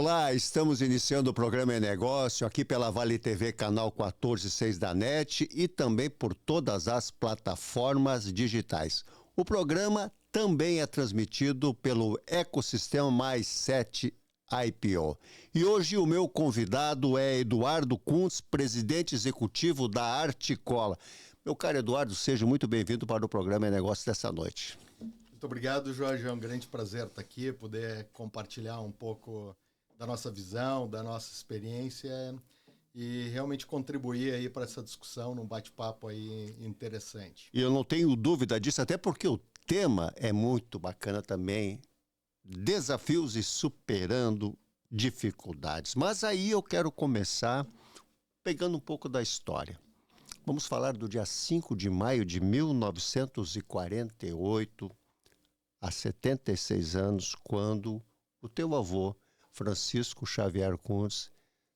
Olá, estamos iniciando o programa Em Negócio aqui pela Vale TV, canal 14.6 da NET e também por todas as plataformas digitais. O programa também é transmitido pelo Ecossistema Mais 7 IPO. E hoje o meu convidado é Eduardo Kuntz, presidente executivo da Articola. Meu caro Eduardo, seja muito bem-vindo para o programa Em Negócio dessa noite. Muito obrigado, Jorge. É um grande prazer estar aqui, poder compartilhar um pouco da nossa visão, da nossa experiência e realmente contribuir aí para essa discussão num bate-papo aí interessante. E eu não tenho dúvida disso, até porque o tema é muito bacana também, desafios e superando dificuldades. Mas aí eu quero começar pegando um pouco da história. Vamos falar do dia 5 de maio de 1948, há 76 anos, quando o teu avô, Francisco Xavier Kuntz,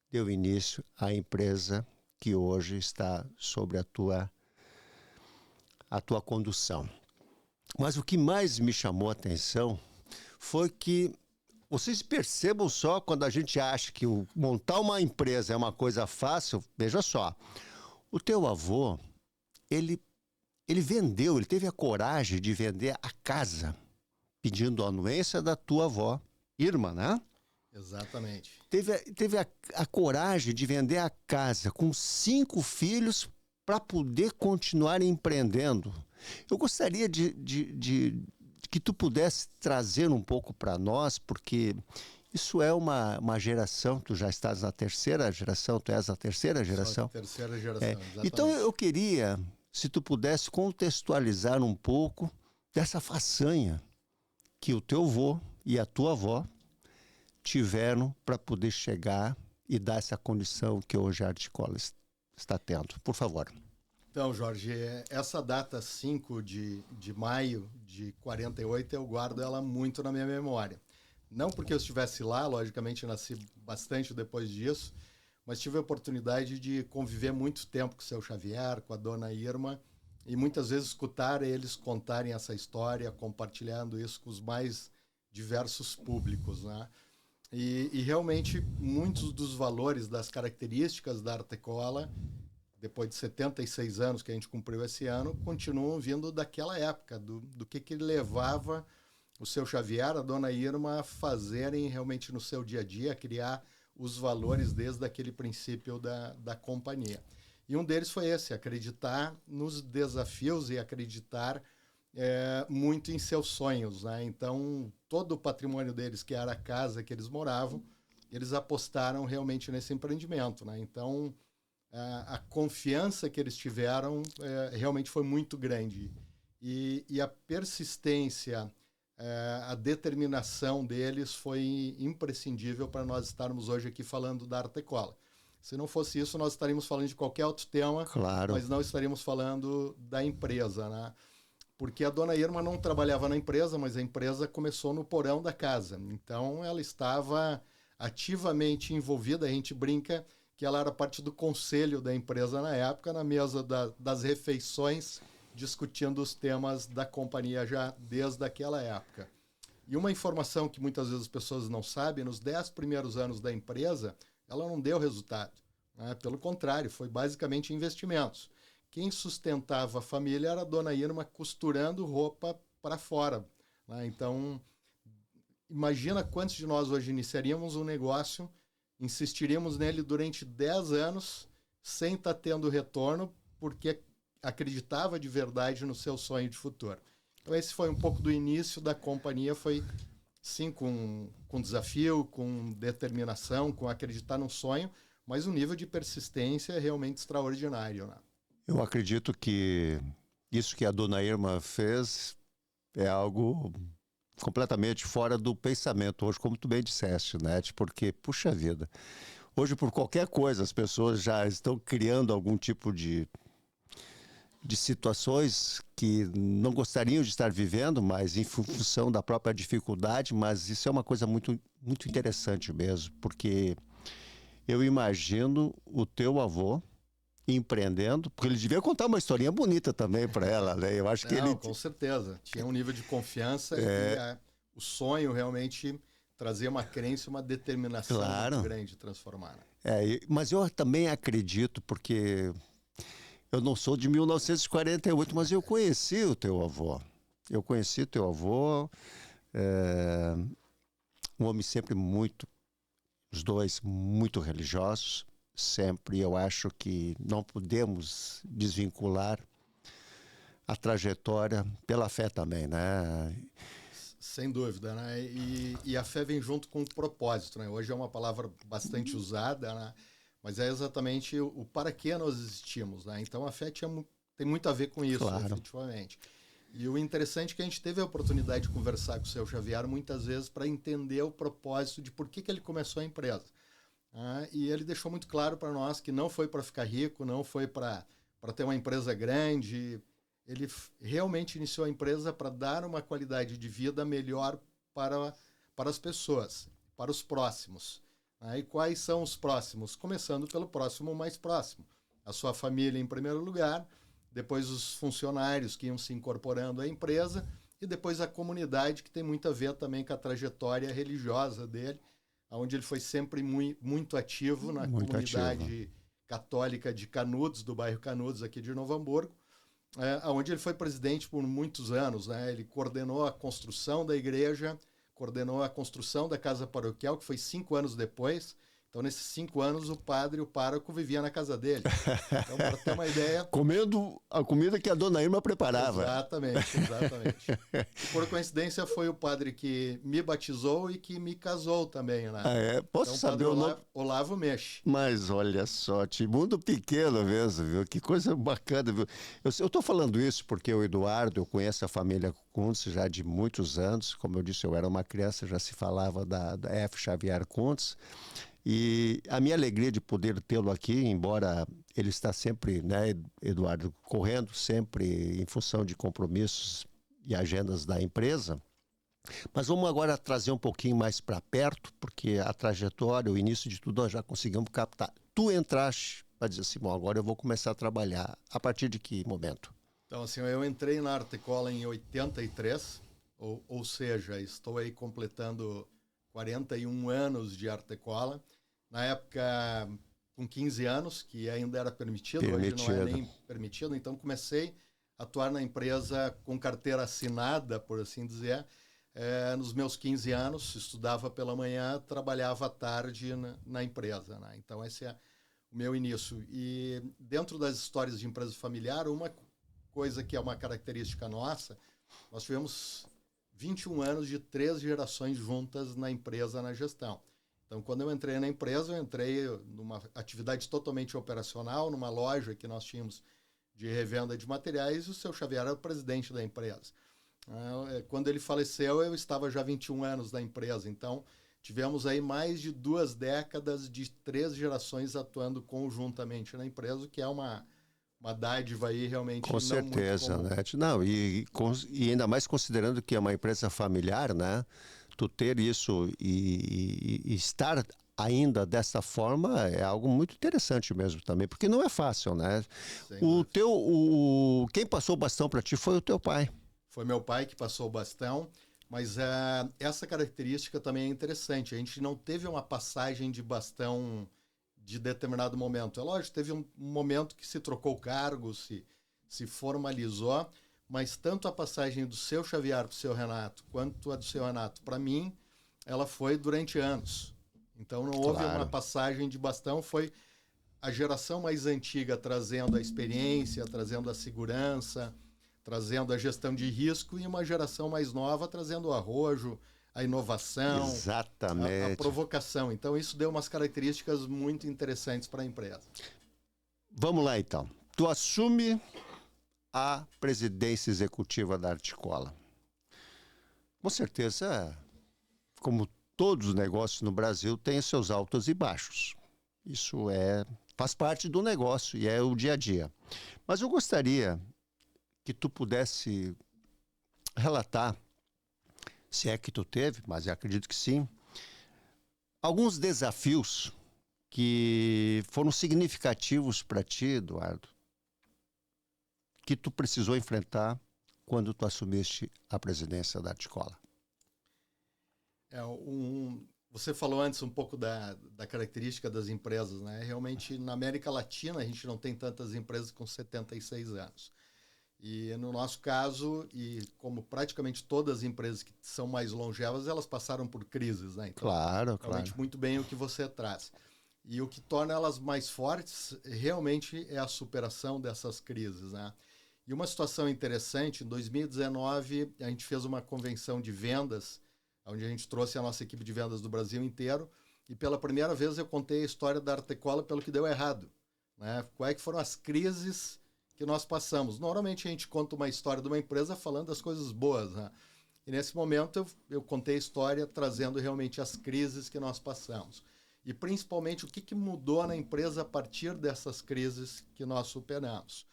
deu início à empresa que hoje está sob a tua condução. Mas o que mais me chamou a atenção foi que vocês percebam só, quando a gente acha que montar uma empresa é uma coisa fácil, veja só, o teu avô, ele vendeu, ele teve a coragem de vender a casa, pedindo a anuência da tua avó, Irma, né? Exatamente. Teve a coragem de vender a casa com 5 filhos para poder continuar empreendendo. Eu gostaria de que tu pudesse trazer um pouco para nós, porque isso é uma geração, tu já estás na terceira geração, tu és a terceira geração? Sou a terceira geração, exatamente. Então eu queria, se tu pudesse contextualizar um pouco dessa façanha que o teu avô e a tua avó tiveram para poder chegar e dar essa condição que hoje a Articola está tendo. Por favor. Então, Jorge, essa data 5 de maio de 48, eu guardo ela muito na minha memória. Não porque eu estivesse lá, logicamente nasci bastante depois disso, mas tive a oportunidade de conviver muito tempo com o seu Xavier, com a dona Irma, e muitas vezes escutar eles contarem essa história, compartilhando isso com os mais diversos públicos, né? E realmente muitos dos valores, das características da Articola, depois de 76 anos que a gente cumpriu esse ano, continuam vindo daquela época, do que levava o seu Xavier, a dona Irma, a fazerem realmente no seu dia a dia, a criar os valores desde aquele princípio da companhia. E um deles foi esse, acreditar nos desafios e acreditar muito em seus sonhos, né? Então, todo o patrimônio deles, que era a casa que eles moravam, eles apostaram realmente nesse empreendimento, né? Então, a confiança que eles tiveram realmente foi muito grande. E a persistência, a determinação deles foi imprescindível para nós estarmos hoje aqui falando da Articola. Se não fosse isso, nós estaríamos falando de qualquer outro tema, claro, mas não estaríamos falando da empresa, né? Porque a dona Irma não trabalhava na empresa, mas a empresa começou no porão da casa. Então, ela estava ativamente envolvida. A gente brinca que ela era parte do conselho da empresa na época, na mesa das refeições, discutindo os temas da companhia já desde aquela época. E uma informação que muitas vezes as pessoas não sabem, nos 10 primeiros anos da empresa, ela não deu resultado, né? Pelo contrário, foi basicamente investimentos. Quem sustentava a família era a dona Irma costurando roupa para fora, né? Então, imagina quantos de nós hoje iniciaríamos um negócio, insistiríamos nele durante 10 anos, sem estar tendo retorno, porque acreditava de verdade no seu sonho de futuro. Então, esse foi um pouco do início da companhia, foi sim com desafio, com determinação, com acreditar num sonho, mas um nível de persistência realmente extraordinário, né? Eu acredito que isso que a dona Irma fez é algo completamente fora do pensamento hoje, como tu bem disseste, né? Porque, puxa vida, hoje por qualquer coisa as pessoas já estão criando algum tipo de situações que não gostariam de estar vivendo, mas em função da própria dificuldade, mas isso é uma coisa muito, muito interessante mesmo, porque eu imagino o teu avô empreendendo, porque ele devia contar uma historinha bonita também para ela, né? Eu acho que ele... Com certeza. Tinha um nível de confiança e o sonho realmente trazia uma crença, uma determinação muito grande de transformar. Né? Mas eu também acredito, porque eu não sou de 1948, mas eu conheci o teu avô. Um homem sempre muito, os dois muito religiosos, sempre. Eu acho que não podemos desvincular a trajetória pela fé também, né? Sem dúvida, né? E a fé vem junto com o propósito, né? Hoje é uma palavra bastante usada, né? Mas é exatamente o para que nós existimos, né? Então a fé tem muito a ver com isso, claro. Efetivamente. E o interessante é que a gente teve a oportunidade de conversar com o seu Xavier muitas vezes para entender o propósito de por que ele começou a empresa. E ele deixou muito claro para nós que não foi para ficar rico, não foi para ter uma empresa grande. Ele realmente iniciou a empresa para dar uma qualidade de vida melhor para as pessoas, para os próximos. E quais são os próximos? Começando pelo próximo mais próximo. A sua família em primeiro lugar, depois os funcionários que iam se incorporando à empresa e depois a comunidade, que tem muito a ver também com a trajetória religiosa dele, onde ele foi sempre muito ativo na comunidade católica de Canudos, do bairro Canudos, aqui de Novo Hamburgo, onde ele foi presidente por muitos anos. Né? Ele coordenou a construção da igreja, coordenou a construção da casa paroquial, que foi 5 anos depois. Então, nesses 5 anos, o pároco vivia na casa dele. Então, para ter uma ideia... Comendo a comida que a dona Irma preparava. Exatamente. Por coincidência, foi o padre que me batizou e que me casou também, né? Posso saber o nome? Olavo Mexe. Mas olha só, mundo pequeno mesmo, viu? Que coisa bacana, viu? Eu estou falando isso porque o Eduardo, eu conheço a família Kuntz já de muitos anos. Como eu disse, eu era uma criança, já se falava da F. Xavier Kuntz. E a minha alegria de poder tê-lo aqui, embora ele está sempre, né, Eduardo, correndo sempre em função de compromissos e agendas da empresa. Mas vamos agora trazer um pouquinho mais para perto, porque a trajetória, o início de tudo, nós já conseguimos captar. Tu entraste para dizer assim, bom, agora eu vou começar a trabalhar. A partir de que momento? Então, assim, eu entrei na Artecola em 83, ou seja, estou aí completando 41 anos de Artecola. Na época, com 15 anos, que ainda era permitido, hoje não é nem permitido. Então, comecei a atuar na empresa com carteira assinada, por assim dizer. Nos meus 15 anos, estudava pela manhã, trabalhava à tarde na empresa. Né? Então, esse é o meu início. E dentro das histórias de empresa familiar, uma coisa que é uma característica nossa, nós tivemos 21 anos de 3 gerações juntas na empresa, na gestão. Então, quando eu entrei na empresa, eu entrei numa atividade totalmente operacional, numa loja que nós tínhamos de revenda de materiais, e o seu Xavier era o presidente da empresa. Quando ele faleceu, eu estava já 21 anos na empresa. Então, tivemos aí mais de 2 décadas de 3 gerações atuando conjuntamente na empresa, que é uma dádiva aí realmente com certeza, muito comum. Né? Não, e ainda mais considerando que é uma empresa familiar, né? Tu ter isso e estar ainda dessa forma é algo muito interessante mesmo também, porque não é fácil, né? Quem passou o bastão para ti foi o teu pai. Foi meu pai que passou o bastão, mas essa característica também é interessante. A gente não teve uma passagem de bastão de determinado momento. É lógico, teve um momento que se trocou o cargo, se formalizou, mas tanto a passagem do seu Xavier para o seu Renato, quanto a do seu Renato para mim, ela foi durante anos. Então não houve uma passagem de bastão, foi a geração mais antiga trazendo a experiência, trazendo a segurança, trazendo a gestão de risco, e uma geração mais nova trazendo o arrojo, a inovação, exatamente, a provocação. Então isso deu umas características muito interessantes para a empresa. Vamos lá então. Tu assume a presidência executiva da Artecola. Com certeza, como todos os negócios no Brasil, tem seus altos e baixos. Isso faz parte do negócio e é o dia a dia. Mas eu gostaria que tu pudesse relatar, se é que tu teve, mas eu acredito que sim, alguns desafios que foram significativos para ti, Eduardo, que tu precisou enfrentar quando tu assumiste a presidência da Artecola. Você falou antes um pouco da característica das empresas, né? Realmente, na América Latina, a gente não tem tantas empresas com 76 anos. E no nosso caso, e como praticamente todas as empresas que são mais longevas, elas passaram por crises, né? Então, Claro, realmente claro. muito bem o que você traz. E o que torna elas mais fortes realmente é a superação dessas crises, né? E uma situação interessante, em 2019 a gente fez uma convenção de vendas, onde a gente trouxe a nossa equipe de vendas do Brasil inteiro, e pela primeira vez eu contei a história da Artecola pelo que deu errado, né? Quais foram as crises que nós passamos. Normalmente a gente conta uma história de uma empresa falando das coisas boas, né? E nesse momento eu contei a história trazendo realmente as crises que nós passamos. E principalmente o que mudou na empresa a partir dessas crises que nós superamos.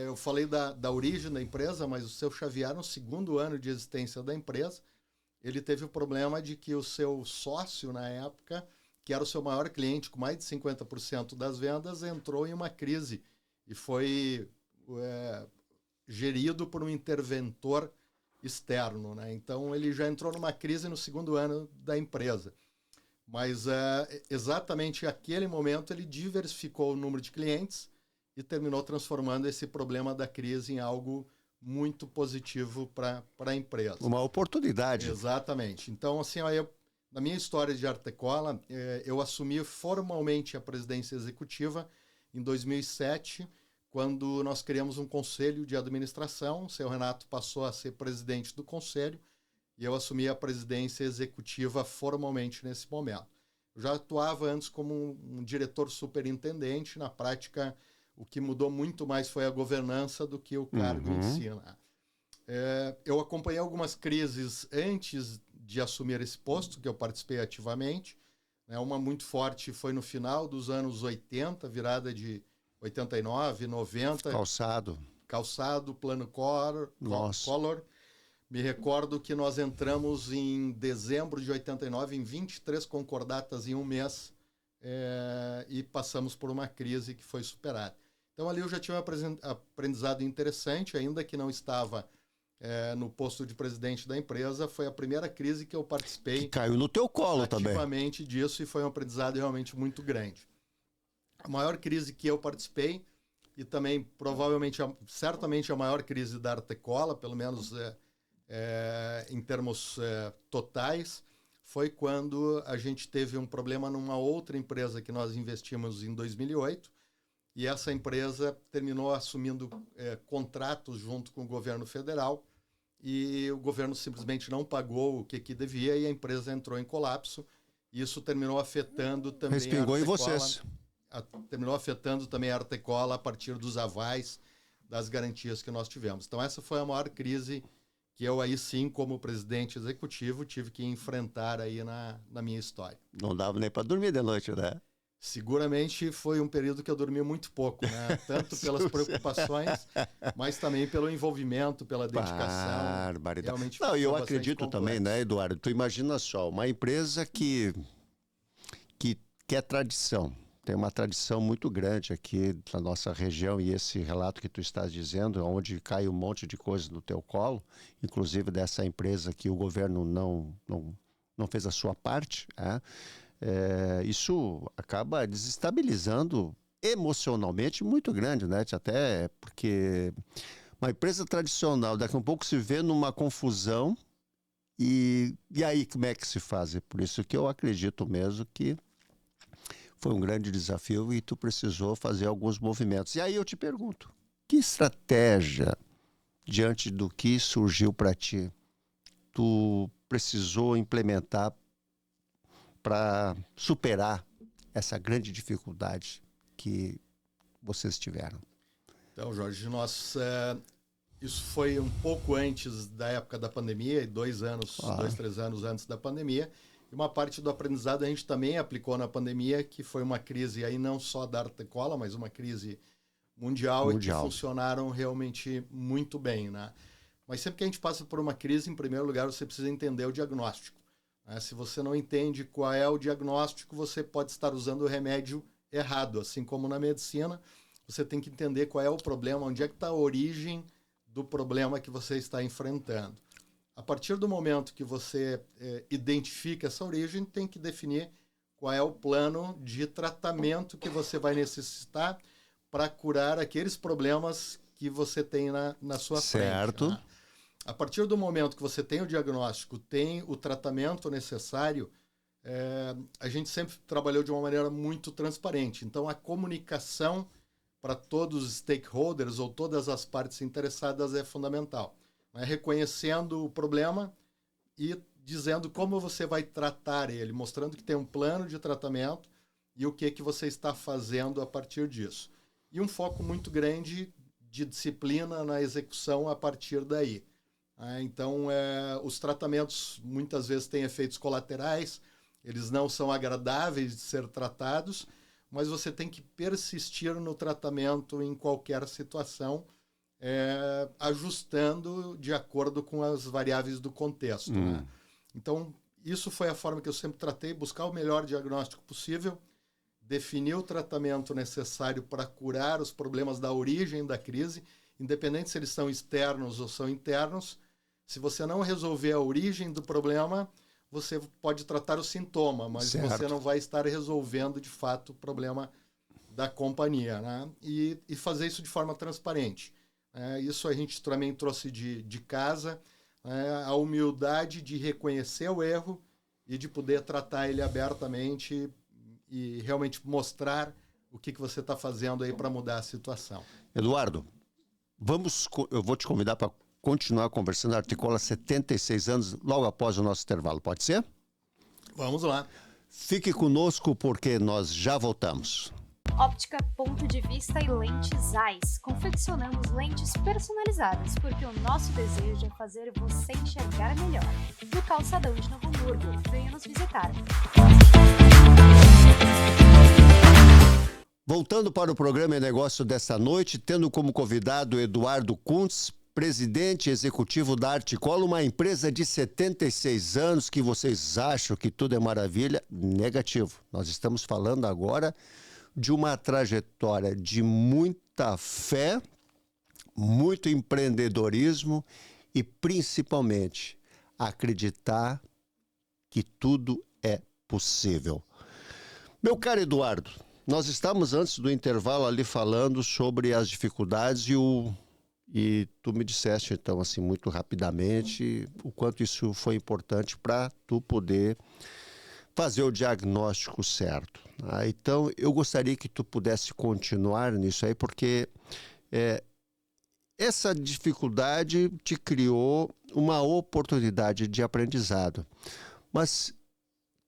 Eu falei da origem da empresa, mas o seu Xavier, no segundo ano de existência da empresa, ele teve o problema de que o seu sócio, na época, que era o seu maior cliente, com mais de 50% das vendas, entrou em uma crise e foi gerido por um interventor externo, né? Então, ele já entrou numa crise no segundo ano da empresa. Mas, exatamente aquele momento, ele diversificou o número de clientes e terminou transformando esse problema da crise em algo muito positivo para a empresa. Uma oportunidade. Exatamente. Então, assim, na minha história de Artecola, eu assumi formalmente a presidência executiva em 2007, quando nós criamos um conselho de administração. O seu Renato passou a ser presidente do conselho e eu assumi a presidência executiva formalmente nesse momento. Eu já atuava antes como um diretor superintendente. Na prática, o que mudou muito mais foi a governança do que o cargo em si, né? Eu acompanhei algumas crises antes de assumir esse posto, que eu participei ativamente. Uma muito forte foi no final dos anos 80, virada de 89, 90. Calçado, plano Collor. Me recordo que nós entramos em dezembro de 89 em 23 concordatas em um mês e passamos por uma crise que foi superada. Então ali eu já tinha um aprendizado interessante, ainda que não estava no posto de presidente da empresa. Foi a primeira crise que eu participei. Que caiu no teu colo ativamente também. Disso, e foi um aprendizado realmente muito grande. A maior crise que eu participei, e também provavelmente, certamente a maior crise da Artecola, pelo menos em termos totais, foi quando a gente teve um problema numa outra empresa que nós investimos em 2008, e essa empresa terminou assumindo contratos junto com o governo federal, e o governo simplesmente não pagou o que devia, e a empresa entrou em colapso. Isso terminou afetando também Respingou em vocês. Terminou afetando também a Artecola a partir dos avais, das garantias que nós tivemos. Então essa foi a maior crise que eu aí sim, como presidente executivo, tive que enfrentar aí na minha história. Não dava nem para dormir de noite, né? Seguramente foi um período que eu dormi muito pouco, né? Tanto pelas preocupações, mas também pelo envolvimento, pela dedicação. Realmente. Não, e eu acredito também, né, Eduardo? Tu imagina só, uma empresa que é tradição, tem uma tradição muito grande aqui na nossa região, e esse relato que tu estás dizendo, onde cai um monte de coisa no teu colo, inclusive dessa empresa que o governo não fez a sua parte, né? Isso acaba desestabilizando emocionalmente muito grande, né? Até porque uma empresa tradicional daqui a um pouco se vê numa confusão, e aí como é que se faz? Por isso que eu acredito mesmo que foi um grande desafio e tu precisou fazer alguns movimentos. E aí eu te pergunto, que estratégia, diante do que surgiu para ti, tu precisou implementar para superar essa grande dificuldade que vocês tiveram? Então, Jorge, isso foi um pouco antes da época da pandemia, 2, 3 anos antes da pandemia. E uma parte do aprendizado a gente também aplicou na pandemia, que foi uma crise aí não só da Artecola, mas uma crise mundial. E que funcionaram realmente muito bem, né? Mas sempre que a gente passa por uma crise, em primeiro lugar, você precisa entender o diagnóstico. Se você não entende qual é o diagnóstico, você pode estar usando o remédio errado. Assim como na medicina, você tem que entender qual é o problema, onde é que está a origem do problema que você está enfrentando. A partir do momento que você identifica essa origem, tem que definir qual é o plano de tratamento que você vai necessitar para curar aqueles problemas que você tem na sua certo. frente. Né? A partir do momento que você tem o diagnóstico, tem o tratamento necessário, a gente sempre trabalhou de uma maneira muito transparente. Então, a comunicação para todos os stakeholders ou todas as partes interessadas é fundamental. Né? Reconhecendo o problema e dizendo como você vai tratar ele, mostrando que tem um plano de tratamento e o que você está fazendo a partir disso. E um foco muito grande de disciplina na execução a partir daí. Então, os tratamentos muitas vezes têm efeitos colaterais, eles não são agradáveis de ser tratados, mas você tem que persistir no tratamento em qualquer situação, ajustando de acordo com as variáveis do contexto. Né? Então, isso foi a forma que eu sempre tratei, buscar o melhor diagnóstico possível, definir o tratamento necessário para curar os problemas da origem da crise, independente se eles são externos ou são internos. Se você não resolver a origem do problema, você pode tratar o sintoma, mas você não vai estar resolvendo, de fato, o problema da companhia. Né? E fazer isso de forma transparente. Isso a gente também trouxe de casa, a humildade de reconhecer o erro e de poder tratar ele abertamente e realmente mostrar o que você está fazendo aí para mudar a situação. Eduardo, eu vou te convidar para continuar conversando. A Articola 76 anos, logo após o nosso intervalo. Pode ser? Vamos lá. Fique conosco porque nós já voltamos. Óptica Ponto de Vista e Lentes Zeiss. Confeccionamos lentes personalizadas porque o nosso desejo é fazer você enxergar melhor. No Calçadão de Novo Hamburgo. Venha nos visitar. Voltando para o programa e negócio desta noite, tendo como convidado Eduardo Kuntz, presidente executivo da Articola, uma empresa de 76 anos que vocês acham que tudo é maravilha. Negativo. Nós estamos falando agora de uma trajetória de muita fé, muito empreendedorismo e, principalmente, acreditar que tudo é possível. Meu caro Eduardo, nós estávamos antes do intervalo ali falando sobre as dificuldades e tu me disseste, então, assim, muito rapidamente, o quanto isso foi importante para tu poder fazer o diagnóstico certo. Então, eu gostaria que tu pudesse continuar nisso aí, porque essa dificuldade te criou uma oportunidade de aprendizado. Mas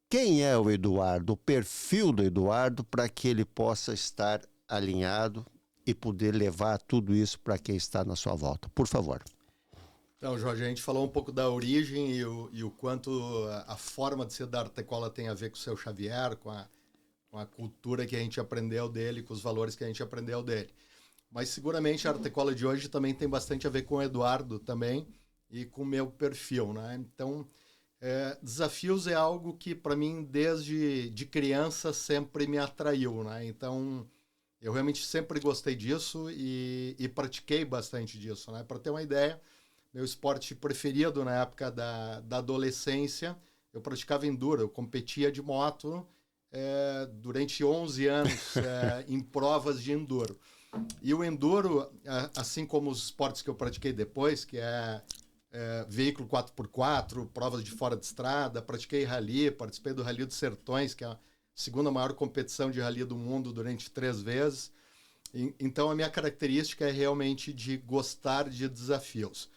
quem é o Eduardo, o perfil do Eduardo, para que ele possa estar alinhado e poder levar tudo isso para quem está na sua volta? Por favor. Então, Jorge, a gente falou um pouco da origem e o quanto a forma de ser da Articola tem a ver com o seu Xavier, com a cultura que a gente aprendeu dele, com os valores que a gente aprendeu dele. Mas seguramente a Articola de hoje também tem bastante a ver com o Eduardo também e com o meu perfil, né? Então, desafios é algo que para mim desde de criança sempre me atraiu, né? Então, eu realmente sempre gostei disso e pratiquei bastante disso, né? Para ter uma ideia, meu esporte preferido na época da adolescência, eu praticava enduro, eu competia de moto durante 11 anos em provas de enduro. E o enduro, assim como os esportes que eu pratiquei depois, que veículo 4x4, provas de fora de estrada, pratiquei rally, participei do Rally dos Sertões, que é a segunda maior competição de rally do mundo durante 3 vezes. Então, a minha característica é realmente de gostar de desafios.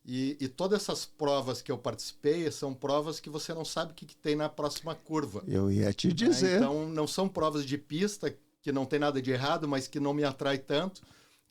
E todas essas provas que eu participei são provas que você não sabe o que tem na próxima curva. Eu ia te dizer. Então, não são provas de pista, que não tem nada de errado, mas que não me atrai tanto,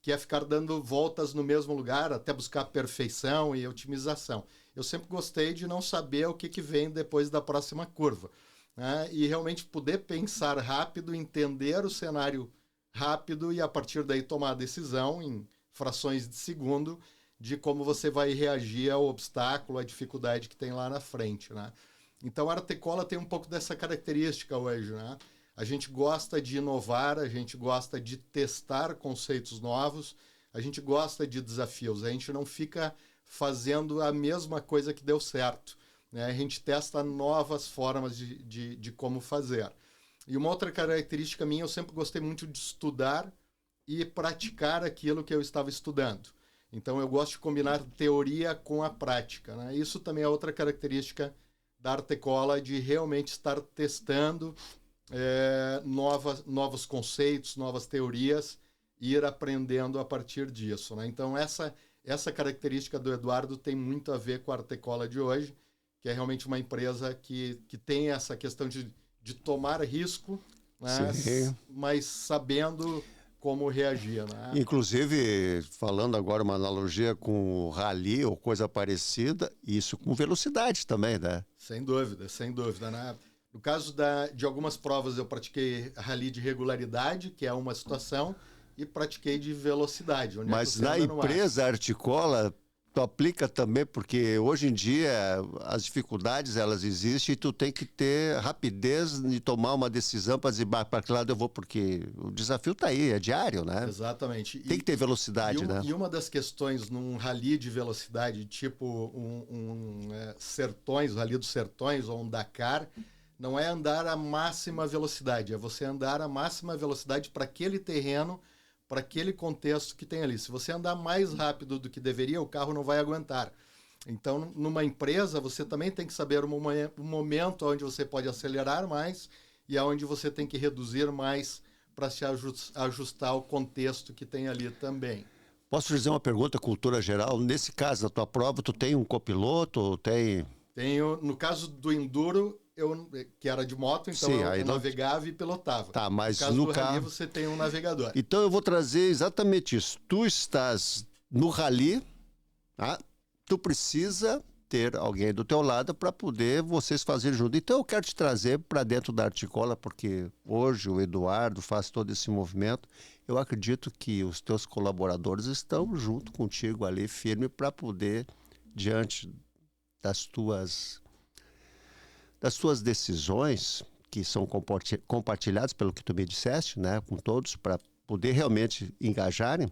que é ficar dando voltas no mesmo lugar até buscar perfeição e otimização. Eu sempre gostei de não saber o que vem depois da próxima curva, né? E realmente poder pensar rápido, entender o cenário rápido e a partir daí tomar a decisão em frações de segundo de como você vai reagir ao obstáculo, à dificuldade que tem lá na frente, né? Então a Articola tem um pouco dessa característica hoje, né? A gente gosta de inovar, a gente gosta de testar conceitos novos, a gente gosta de desafios, a gente não fica fazendo a mesma coisa que deu certo, né? A gente testa novas formas de como fazer. E uma outra característica minha, eu sempre gostei muito de estudar e praticar aquilo que eu estava estudando. Então, eu gosto de combinar teoria com a prática, né? Isso também é outra característica da Artecola, de realmente estar testando novos conceitos, novas teorias, e ir aprendendo a partir disso, né? Então, essa característica do Eduardo tem muito a ver com a Artecola de hoje, que é realmente uma empresa que tem essa questão de tomar risco, né? Mas sabendo como reagir, né? Inclusive, falando agora uma analogia com o rally ou coisa parecida, isso com velocidade também, né? Sem dúvida, né? No caso de algumas provas, eu pratiquei rally de regularidade, que é uma situação, e pratiquei de velocidade. Mas na empresa Artecola, tu aplica também, porque hoje em dia as dificuldades elas existem e tu tem que ter rapidez de tomar uma decisão para dizer, para que lado eu vou, porque o desafio está aí, é diário, né? Exatamente. Tem que ter velocidade, né? E uma das questões num rally de velocidade, tipo Sertões, o Rally dos Sertões ou um Dakar, não é andar a máxima velocidade, é você andar a máxima velocidade para aquele terreno, para aquele contexto que tem ali. Se você andar mais rápido do que deveria, o carro não vai aguentar. Então, numa empresa, você também tem que saber o momento onde você pode acelerar mais e aonde você tem que reduzir mais para se ajustar ao contexto que tem ali também. Posso dizer uma pergunta, cultura geral? Nesse caso, na tua prova, tu tem um copiloto? Tenho, no caso do Enduro, que era de moto, então sim, eu navegava e pilotava. Tá, mas no caso do carro... rally você tem um navegador. Então eu vou trazer exatamente isso. Tu estás no rally, tá? Tu precisa ter alguém do teu lado para poder vocês fazerem junto. Então eu quero te trazer para dentro da Artecola, porque hoje o Eduardo faz todo esse movimento. Eu acredito que os teus colaboradores estão junto contigo ali, firme, para poder, diante das tuas decisões, que são compartilhadas pelo que tu me disseste, né, com todos, para poder realmente engajarem,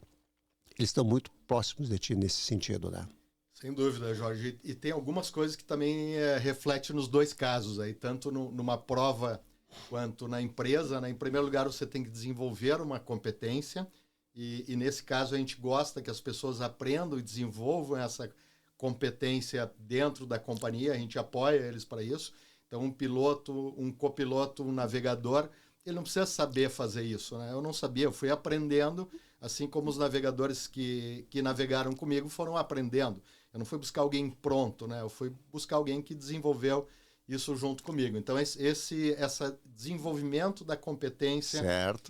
eles estão muito próximos de ti nesse sentido, né? Sem dúvida, Jorge. E tem algumas coisas que também refletem nos dois casos, aí, tanto numa prova quanto na empresa. Né? Em primeiro lugar, você tem que desenvolver uma competência, e nesse caso a gente gosta que as pessoas aprendam e desenvolvam essa competência dentro da companhia, a gente apoia eles para isso. Então, um piloto, um copiloto, um navegador, ele não precisa saber fazer isso, né? Eu não sabia, eu fui aprendendo, assim como os navegadores que navegaram comigo foram aprendendo. Eu não fui buscar alguém pronto, né? Eu fui buscar alguém que desenvolveu isso junto comigo. Então, esse desenvolvimento da competência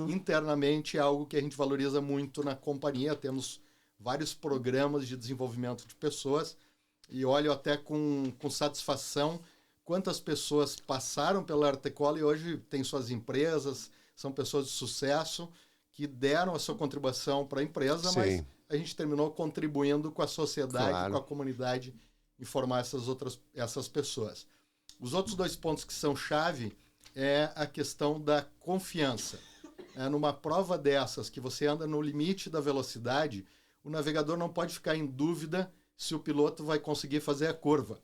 internamente é algo que a gente valoriza muito na companhia. Temos vários programas de desenvolvimento de pessoas e olho até com satisfação quantas pessoas passaram pela Artecola e hoje têm suas empresas, são pessoas de sucesso que deram a sua contribuição para a empresa, sim, mas a gente terminou contribuindo com a sociedade, com a comunidade, em formar essas pessoas. Os outros dois pontos que são chave é a questão da confiança. Numa prova dessas, que você anda no limite da velocidade, o navegador não pode ficar em dúvida se o piloto vai conseguir fazer a curva.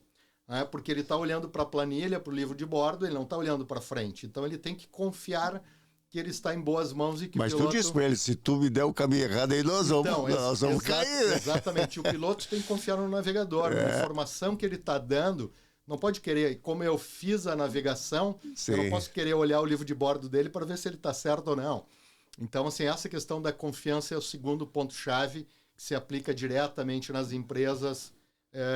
Porque ele está olhando para a planilha, para o livro de bordo, ele não está olhando para frente. Então ele tem que confiar que ele está em boas mãos e que Mas o piloto... tu disse para ele, se tu me der o caminho errado, aí nós vamos cair. Exatamente, o piloto tem que confiar no navegador, na informação que ele está dando. Não pode querer, como eu fiz a navegação, eu não posso querer olhar o livro de bordo dele para ver se ele está certo ou não. Então, assim, essa questão da confiança é o segundo ponto-chave que se aplica diretamente nas empresas.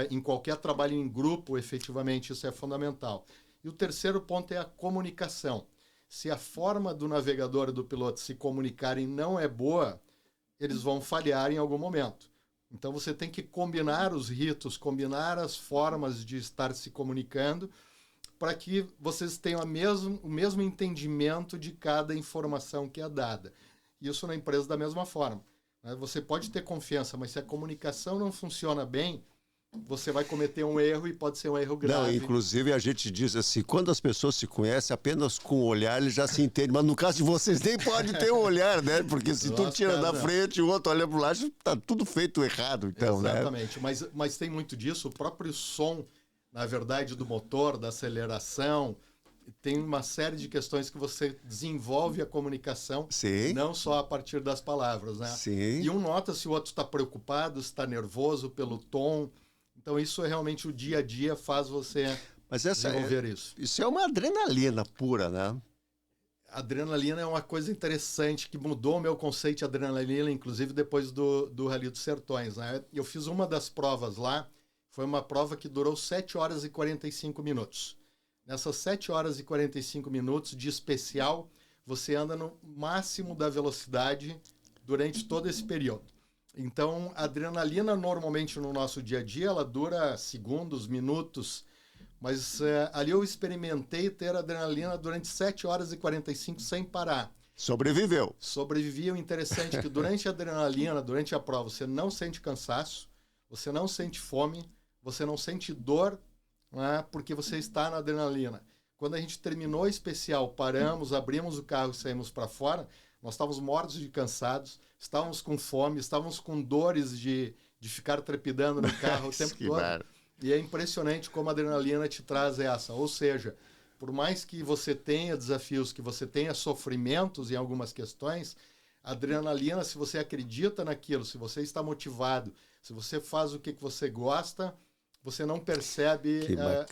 Em qualquer trabalho em grupo, efetivamente, isso é fundamental. E o terceiro ponto é a comunicação. Se a forma do navegador e do piloto se comunicarem não é boa, eles vão falhar em algum momento. Então você tem que combinar os ritos, combinar as formas de estar se comunicando para que vocês tenham o mesmo entendimento de cada informação que é dada. Isso na empresa da mesma forma. Você pode ter confiança, mas se a comunicação não funciona bem, você vai cometer um erro e pode ser um erro grave. Não, inclusive a gente diz assim, quando as pessoas se conhecem apenas com o olhar, eles já se entendem. Mas no caso de vocês nem pode ter um olhar, né? Porque se tu tira da frente e o outro olha pro lado, tá tudo feito errado, então, Exatamente. Mas tem muito disso. O próprio som, na verdade, do motor, da aceleração, tem uma série de questões que você desenvolve a comunicação, Sim. Não só a partir das palavras, né? Sim. E um nota se o outro está preocupado, se está nervoso pelo tom. Então, isso é realmente o dia a dia faz você desenvolver isso. Isso é uma adrenalina pura, né? Adrenalina é uma coisa interessante que mudou o meu conceito de adrenalina, inclusive depois do Rally dos Sertões, né? Eu fiz uma das provas lá, foi uma prova que durou 7 horas e 45 minutos. Nessas 7 horas e 45 minutos de especial, você anda no máximo da velocidade durante todo esse período. Então, a adrenalina, normalmente, no nosso dia a dia, ela dura segundos, minutos, mas ali eu experimentei ter adrenalina durante 7 horas e 45 sem parar. Sobreviveu. Sobrevivi. O interessante é que durante a adrenalina, durante a prova, você não sente cansaço, você não sente fome, você não sente dor, né, porque você está na adrenalina. Quando a gente terminou o especial, paramos, abrimos o carro e saímos para fora, nós estávamos mortos de cansados, estávamos com fome, estávamos com dores de ficar trepidando no carro o tempo todo. E é impressionante como a adrenalina te traz essa. Ou seja, por mais que você tenha desafios, que você tenha sofrimentos em algumas questões, a adrenalina, se você acredita naquilo, se você está motivado, se você faz o que você gosta, você não percebe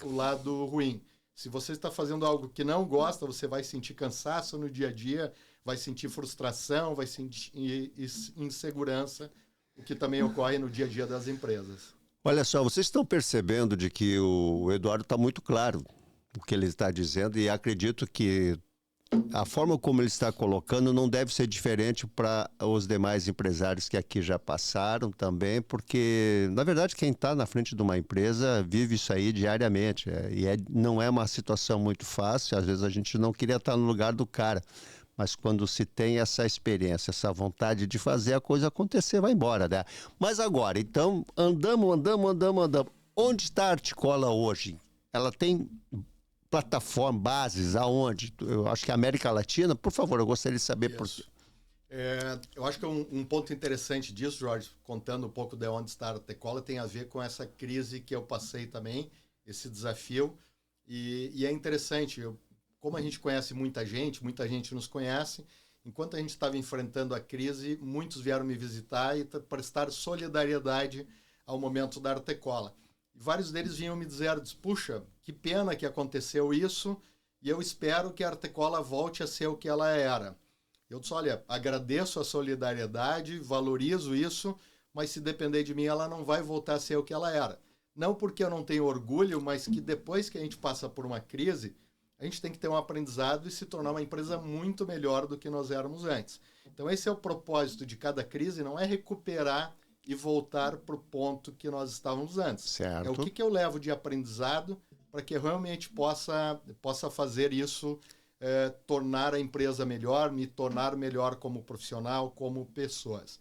o lado ruim. Se você está fazendo algo que não gosta, você vai sentir cansaço no dia a dia, vai sentir frustração, vai sentir insegurança, o que também ocorre no dia a dia das empresas. Olha só, vocês estão percebendo de que o Eduardo está muito claro o que ele está dizendo e acredito que a forma como ele está colocando não deve ser diferente para os demais empresários que aqui já passaram também, porque, na verdade, quem está na frente de uma empresa vive isso aí diariamente. Não é uma situação muito fácil, às vezes a gente não queria estar no lugar do cara, mas quando se tem essa experiência, essa vontade de fazer a coisa acontecer, vai embora, né? Mas agora, então, andamos. Onde está a Articola hoje? Ela tem plataforma, bases, aonde? Eu acho que a América Latina, por favor, eu gostaria de saber por quê. Eu acho que um ponto interessante disso, Jorge, contando um pouco de onde está a Artecola, tem a ver com essa crise que eu passei também, esse desafio, e é interessante, como a gente conhece muita gente nos conhece, enquanto a gente estava enfrentando a crise, muitos vieram me visitar e prestar solidariedade ao momento da Artecola. E vários deles vinham me dizer, puxa, que pena que aconteceu isso e eu espero que a Artecola volte a ser o que ela era. Eu disse, olha, agradeço a solidariedade, valorizo isso, mas se depender de mim, ela não vai voltar a ser o que ela era. Não porque eu não tenho orgulho, mas que depois que a gente passa por uma crise, a gente tem que ter um aprendizado e se tornar uma empresa muito melhor do que nós éramos antes. Então esse é o propósito de cada crise, não é recuperar e voltar para o ponto que nós estávamos antes. Certo. É o que eu levo de aprendizado para que eu realmente possa fazer isso, tornar a empresa melhor, me tornar melhor como profissional, como pessoas.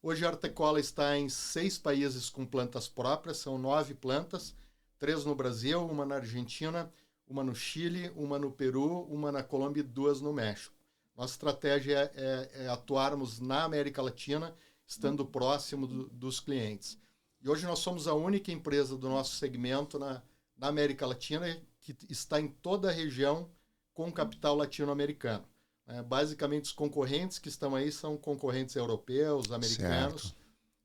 Hoje a Artecola está em 6 países com plantas próprias, são 9 plantas, 3 no Brasil, uma na Argentina, uma no Chile, uma no Peru, uma na Colômbia e 2 no México. Nossa estratégia é atuarmos na América Latina, estando próximo dos clientes. E hoje nós somos a única empresa do nosso segmento na América Latina que está em toda a região com capital latino-americano. Basicamente, os concorrentes que estão aí são concorrentes europeus, americanos, certo,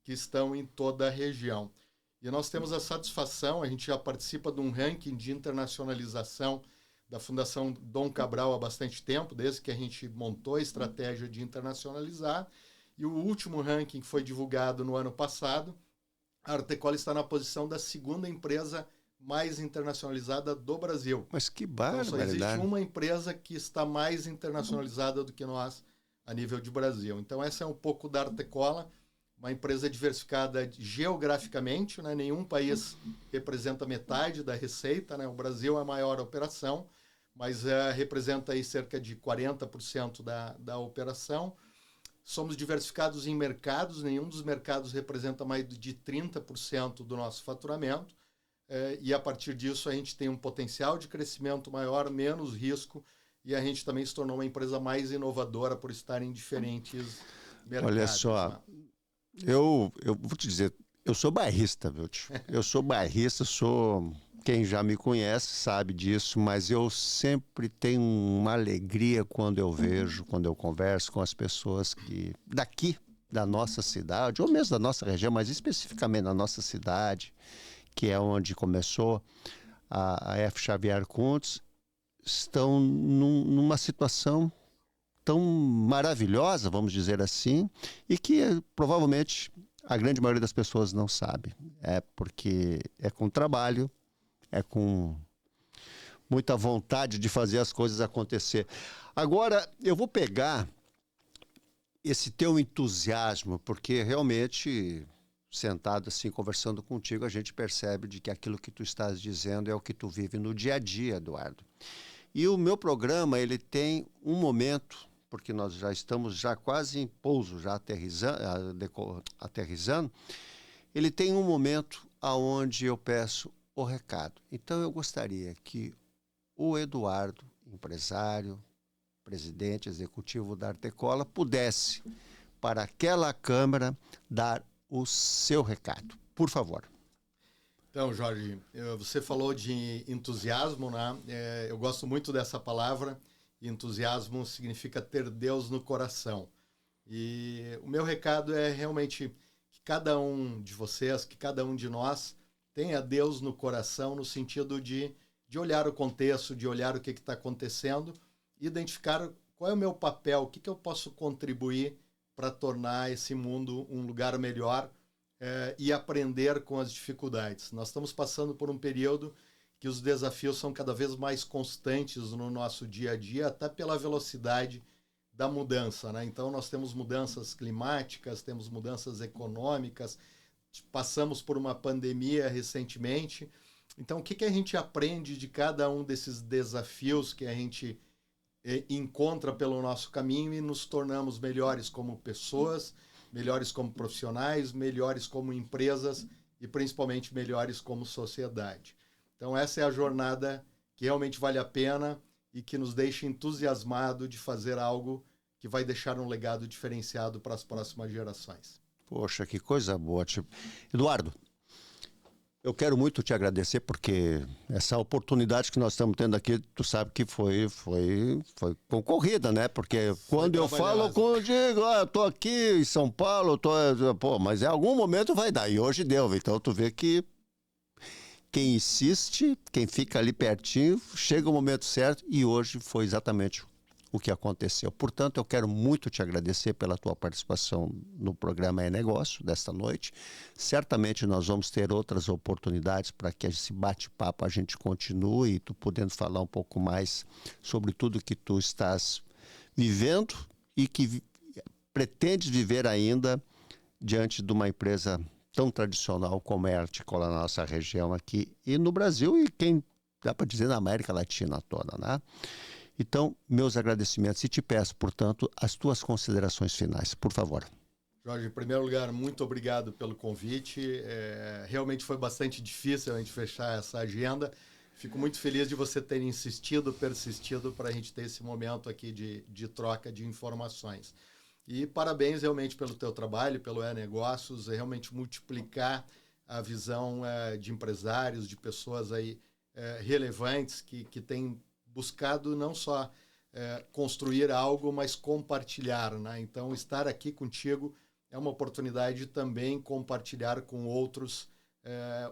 que estão em toda a região. E nós temos a satisfação, a gente já participa de um ranking de internacionalização da Fundação Dom Cabral há bastante tempo, desde que a gente montou a estratégia de internacionalizar. E o último ranking que foi divulgado no ano passado, a Artecola está na posição da 2ª empresa mais internacionalizada do Brasil. Mas que barbaridade. Então, só existe uma empresa que está mais internacionalizada do que nós a nível de Brasil. Então, essa é um pouco da Artecola, uma empresa diversificada geograficamente, né? Nenhum país representa metade da receita, né? O Brasil é a maior operação, mas representa aí cerca de 40% da operação. somos diversificados em mercados, nenhum dos mercados representa mais de 30% do nosso faturamento, e a partir disso a gente tem um potencial de crescimento maior, menos risco, e a gente também se tornou uma empresa mais inovadora por estar em diferentes mercados. Olha só, eu vou te dizer, eu sou bairrista, viu, tio? Eu sou bairrista, quem já me conhece sabe disso, mas eu sempre tenho uma alegria quando eu vejo, quando eu converso com as pessoas que daqui, da nossa cidade, ou mesmo da nossa região, mas especificamente da nossa cidade, que é onde começou a F. Xavier Kuntz, estão numa situação tão maravilhosa, vamos dizer assim, e que provavelmente a grande maioria das pessoas não sabe. É porque é com trabalho, é com muita vontade de fazer as coisas acontecer. Agora, eu vou pegar esse teu entusiasmo, porque realmente, sentado assim, conversando contigo, a gente percebe de que aquilo que tu estás dizendo é o que tu vive no dia a dia, Eduardo. E o meu programa, ele tem um momento, porque nós já estamos quase em pouso, já aterrissando, ele tem um momento onde eu peço o recado. Então eu gostaria que o Eduardo, empresário, presidente executivo da Artecola, pudesse, para aquela câmara, dar o seu recado. Por favor. Então, Jorge, você falou de entusiasmo, né? Eu gosto muito dessa palavra. Entusiasmo significa ter Deus no coração. E o meu recado é realmente que cada um de vocês, que cada um de nós tenha Deus no coração, no sentido de olhar o contexto, de olhar o que está acontecendo, e identificar qual é o meu papel, o que eu posso contribuir para tornar esse mundo um lugar melhor, e aprender com as dificuldades. Nós estamos passando por um período que os desafios são cada vez mais constantes no nosso dia a dia, até pela velocidade da mudança, né? Então nós temos mudanças climáticas, temos mudanças econômicas, passamos por uma pandemia recentemente. Então o que a gente aprende de cada um desses desafios que a gente encontra pelo nosso caminho e nos tornamos melhores como pessoas, melhores como profissionais, melhores como empresas e principalmente melhores como sociedade. Então essa é a jornada que realmente vale a pena e que nos deixa entusiasmado de fazer algo que vai deixar um legado diferenciado para as próximas gerações. Poxa, que coisa boa. Eduardo, eu quero muito te agradecer porque essa oportunidade que nós estamos tendo aqui, tu sabe que foi concorrida, né? Porque quando eu falo contigo, eu tô aqui em São Paulo, mas em algum momento vai dar. E hoje deu. Então tu vê que quem insiste, quem fica ali pertinho, chega o momento certo, e hoje foi exatamente o que aconteceu. Portanto, eu quero muito te agradecer pela tua participação no programa É Negócio desta noite. Certamente nós vamos ter outras oportunidades para que esse bate-papo a gente continue, e tu podendo falar um pouco mais sobre tudo que tu estás vivendo e que pretendes viver ainda diante de uma empresa tão tradicional como é a Artecola na nossa região aqui e no Brasil, e quem dá para dizer na América Latina toda, né? Então, meus agradecimentos, e te peço, portanto, as tuas considerações finais, por favor. Jorge, em primeiro lugar, muito obrigado pelo convite. Realmente foi bastante difícil a gente fechar essa agenda. Fico muito feliz de você ter insistido, persistido para a gente ter esse momento aqui de troca de informações. E parabéns realmente pelo teu trabalho, pelo E-Negócios, realmente multiplicar a visão de empresários, de pessoas aí relevantes que têm buscado não só construir algo, mas compartilhar, né? Então, estar aqui contigo é uma oportunidade de também compartilhar com outros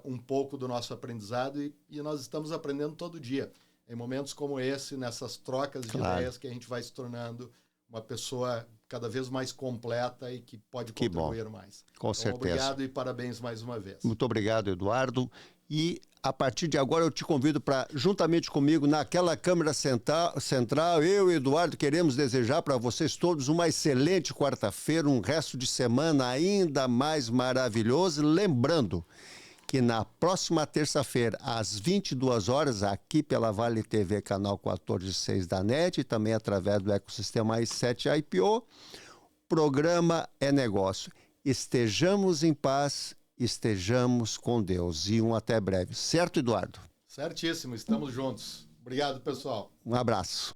um pouco do nosso aprendizado, e nós estamos aprendendo todo dia. Em momentos como esse, nessas trocas de ideias, que a gente vai se tornando uma pessoa cada vez mais completa e que pode contribuir mais. Com certeza. Obrigado e parabéns mais uma vez. Muito obrigado, Eduardo. E a partir de agora eu te convido para, juntamente comigo, naquela Câmara Central, eu e Eduardo queremos desejar para vocês todos uma excelente quarta-feira, um resto de semana ainda mais maravilhoso. Lembrando que na próxima terça-feira, às 22 horas, aqui pela Vale TV, canal 14/6 da NET, e também através do ecossistema i7 IPO, programa é negócio. Estejamos em paz, estejamos com Deus. E um até breve. Certo, Eduardo? Certíssimo, estamos juntos. Obrigado, pessoal. Um abraço.